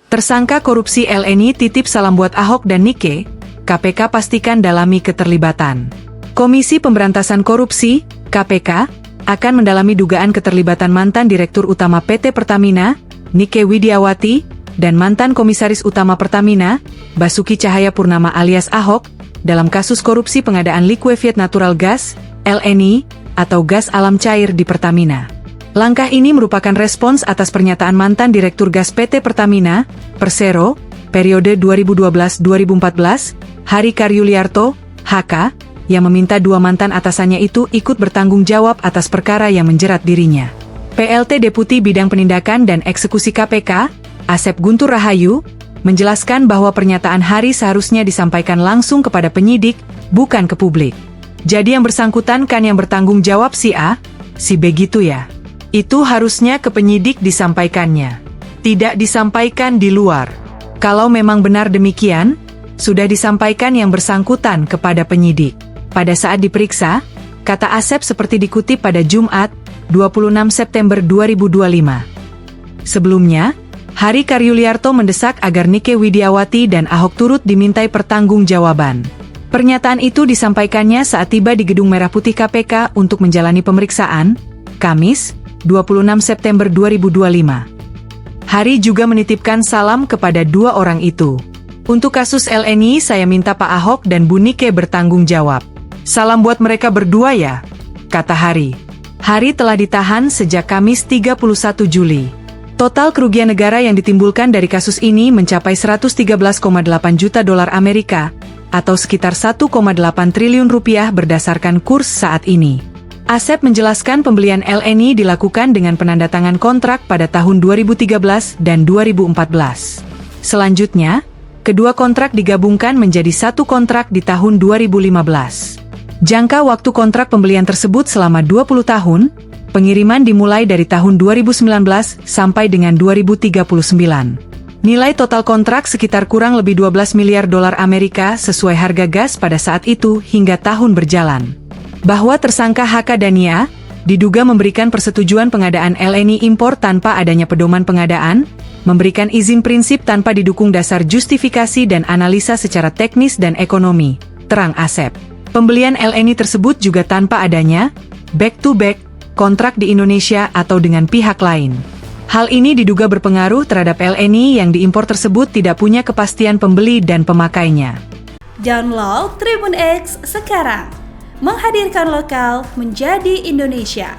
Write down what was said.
Tersangka korupsi LNI titip salam buat Ahok dan Nike, KPK pastikan dalami keterlibatan. Komisi Pemberantasan Korupsi, KPK, akan mendalami dugaan keterlibatan mantan Direktur Utama PT Pertamina, Nike Widiawati, dan mantan Komisaris Utama Pertamina, Basuki Cahayapurnama alias Ahok, dalam kasus korupsi pengadaan liquefied natural gas, LNI, atau gas alam cair di Pertamina. Langkah ini merupakan respons atas pernyataan mantan Direktur Gas PT Pertamina, Persero, periode 2012-2014, Hari Karyuliarto, HK, yang meminta dua mantan atasannya itu ikut bertanggung jawab atas perkara yang menjerat dirinya. PLT Deputi Bidang Penindakan dan Eksekusi KPK, Asep Guntur Rahayu, menjelaskan bahwa pernyataan Hari seharusnya disampaikan langsung kepada penyidik, bukan ke publik. Jadi yang bersangkutan kan yang bertanggung jawab si A, si B gitu ya. Itu harusnya ke penyidik disampaikannya. Tidak disampaikan di luar. Kalau memang benar demikian, sudah disampaikan yang bersangkutan kepada penyidik. Pada saat diperiksa, kata Asep seperti dikutip pada Jumat, 26 September 2025. Sebelumnya, Hari Karyuliarto mendesak agar Nike Widiawati dan Ahok turut dimintai pertanggungjawaban. Pernyataan itu disampaikannya saat tiba di Gedung Merah Putih KPK untuk menjalani pemeriksaan, Kamis, 26 September 2025. Hari juga menitipkan salam kepada dua orang itu. Untuk kasus LNI saya minta Pak Ahok dan Bu Nike bertanggung jawab. Salam buat mereka berdua ya, kata Hari. Hari telah ditahan sejak Kamis 31 Juli. Total kerugian negara yang ditimbulkan dari kasus ini mencapai 113,8 juta dolar Amerika, atau sekitar 1,8 triliun rupiah berdasarkan kurs saat ini. Asep menjelaskan pembelian LNI dilakukan dengan penandatangan kontrak pada tahun 2013 dan 2014. Selanjutnya, kedua kontrak digabungkan menjadi satu kontrak di tahun 2015. Jangka waktu kontrak pembelian tersebut selama 20 tahun, pengiriman dimulai dari tahun 2019 sampai dengan 2039. Nilai total kontrak sekitar kurang lebih 12 miliar dolar Amerika sesuai harga gas pada saat itu hingga tahun berjalan. Bahwa tersangka HK Dania diduga memberikan persetujuan pengadaan LNI impor tanpa adanya pedoman pengadaan, memberikan izin prinsip tanpa didukung dasar justifikasi dan analisa secara teknis dan ekonomi, terang Asep. Pembelian LNI tersebut juga tanpa adanya back-to-back kontrak di Indonesia atau dengan pihak lain. Hal ini diduga berpengaruh terhadap LNI yang diimpor tersebut tidak punya kepastian pembeli dan pemakainya. Download Tribun X sekarang. Menghadirkan lokal menjadi Indonesia.